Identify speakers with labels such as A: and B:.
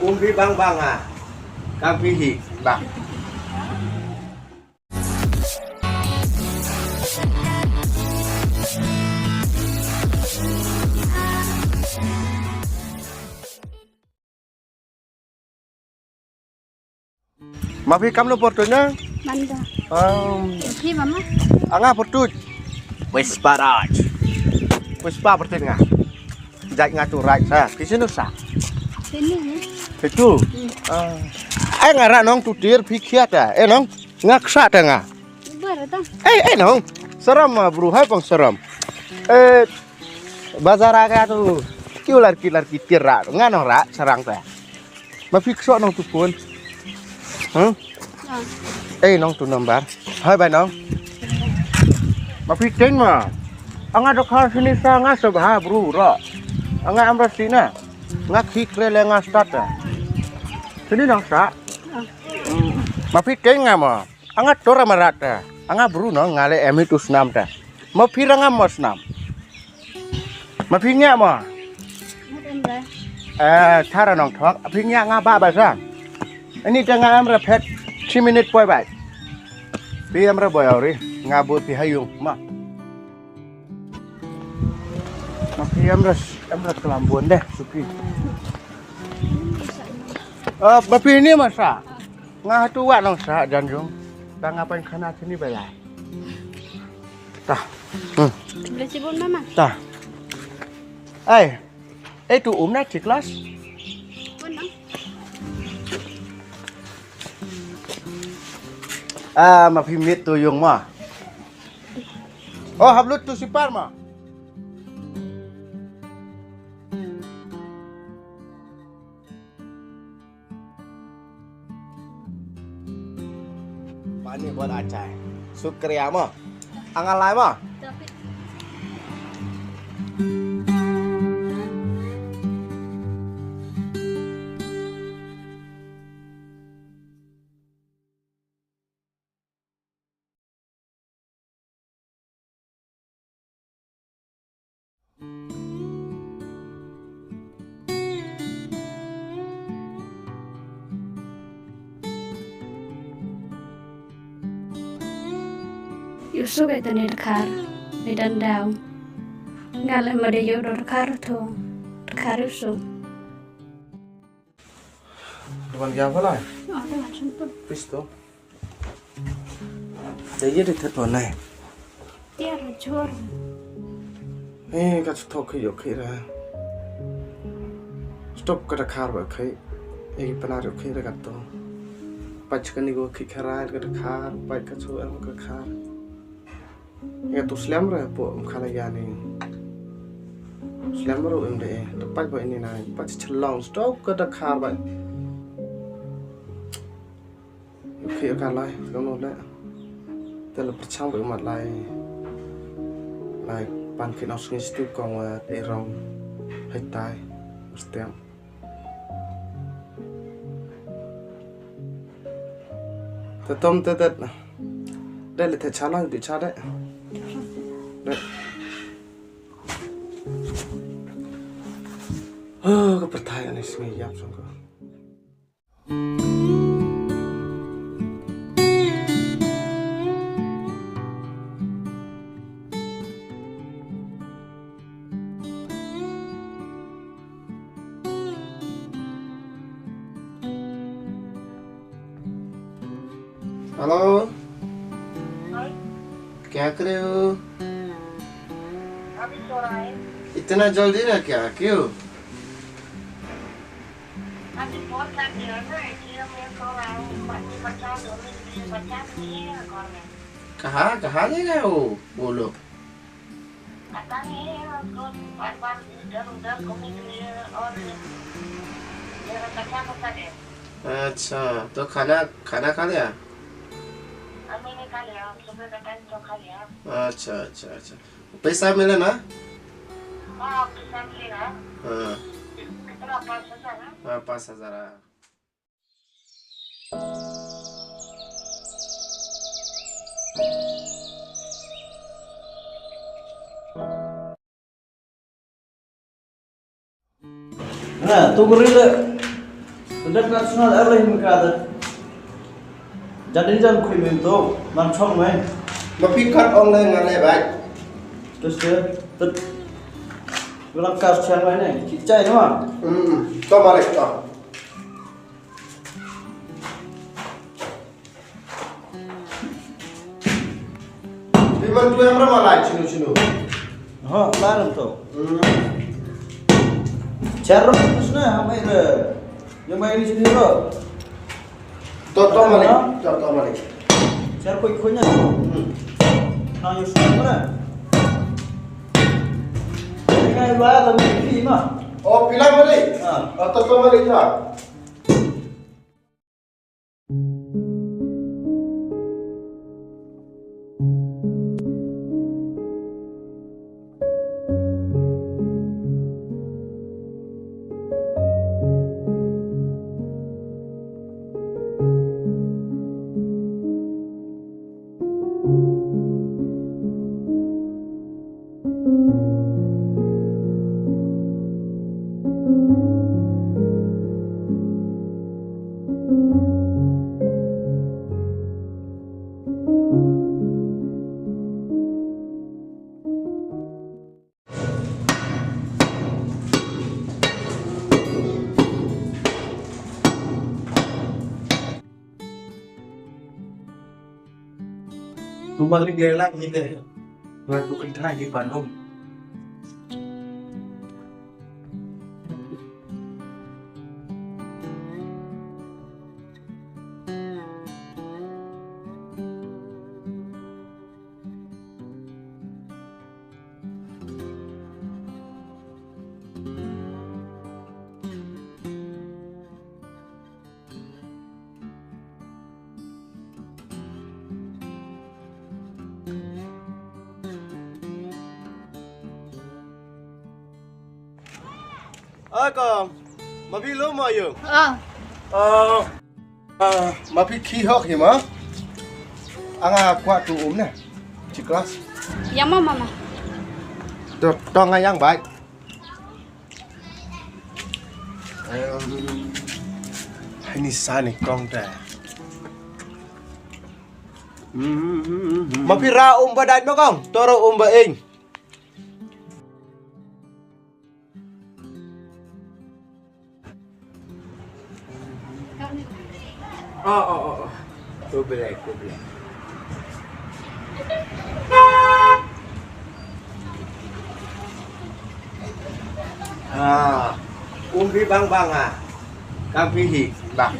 A: Umbi bang kang pihi bang. Mafi kam no portunya?
B: Manda. Oke, Mama.
A: Anga portut. Whisper portunya. Jai ngatu right sa. Kisinu sa.
B: Sini ya.
A: Itu. Ngara nong tutir pikhiat nong ngaksa nga.
B: Berata.
A: Nong. Seram bro, hai pang seram. Bazar aga tu. Kiular kitir ra. Nganong ra sarang ta. Mafi kso nong tu pun. Nong tu nomor. Hai bai nong. Mafi ten ma. Anga Dakhar sini sa nga sabha bro ra. Anga amra sina. Nga khikre le nga start. Sini nong sa. Mafi ten nga ma. Anga tora marata. Anga bro nong ngale emitus nam ta. Mafi ranga mos nam. Mafi nya ma. Thara nong thok. Mafi nya nga ba sa. Ini jangan amra pet 3 minit poi bai. Bi amra boy ori ngabut pi hayung ma. Mapi amra kelambon deh suki. Mapi ini masa. Ngah tu wa nong sa janjung. Ta ngapain kana sini bai lai. Tah.
B: Boleh sibuk Mama.
A: Tah. Tu na di kelas. Mafi mit tu yung ma. Hablut tu sipar ma. Pani buat acai. Sukriya ma. Angalai ma.
B: Yusuf itu ni Dakhar, ni dandau. Ngale made yo Dakhar tu, Dakhar Yusuf.
A: Depan kia apa lah?
B: Ada macam tu.
A: Pisto. Jadi di tempat ni.
B: Dia rajur.
A: Kat stok yo kira. Stop kat Dakhar bakai. Pnar yo kira kat tu. Pachkan ni go kikara kat Dakhar, pach kat so am kat Dakhar. Tu slam ra po khala yani. Slam ro deh. Tepat ba ini nai. Pach chelong stop kat Dakhar ba. Khi ở lai không nốt đấy, tức là trong với mặt lai bàn khi nó xuống tiếp còn để rong hết tai stem tôm tết đây là thể chả lăng bị chả đấy cái bật thai này xin giáp xong rồi. Hello क्या कर रहे हो?
C: अभी सो रहा है।
A: इतना जल्दी ना क्या क्यों?
C: अभी बहुत थक गया ना इसलिए मैं सो रहा हूँ। बाकी बच्चा धोने के लिए बच्चा नहीं है घर में।
A: कहाँ ले गए हो वो लोग?
C: पता नहीं है उसको बार इधर उधर घूमने के लिए और मेरा बच्चा होता है।
A: अच्छा तो खाना खा लिया?
C: मैंने खा लिया, सुबह का टाइम तो खा लिया।
A: अच्छा पैसा मिला ना?
C: हाँ पैसा मिलेगा।
A: हाँ
C: कितना 5,000 है?
A: हाँ 5,000 आया।
D: Nah, tu gerila. Sudah nasional airline mereka ada. Jadi jangan kuih mintu, mancung main.
A: Mà phi cắt online ngắn này vậy.
D: Terus dia, terus bilang kas siang main ni, cicai ni mah.
A: Cho mà lại cho. Thì mình tụi em mà lại chinu.
D: Ha, lain tu. Cara terus ni, hamai le. Yang main di sini lo.
A: To mà lại, to mà lại.
D: Cara kuih-kuihnya. Nang Yusuf mana? Ini bayar tapi fee mah.
A: Oh, pilang mà đi. To mà lại cho.
E: Tụi mình đi lại như thế và tụi mình thay cái phần không
A: Ơi con, mà phi lúc mà dừng. Mà phi khi học thì mà. Anh qua tụ nè, chị class.
B: Yang mama mah.
A: To ngay yang baik. Ini sana con trẻ. Mà phi ra bà đánh nó không? Tôi ra bà in. Tôi beli. Uống phi băng à? Cam phi hỉ bạc.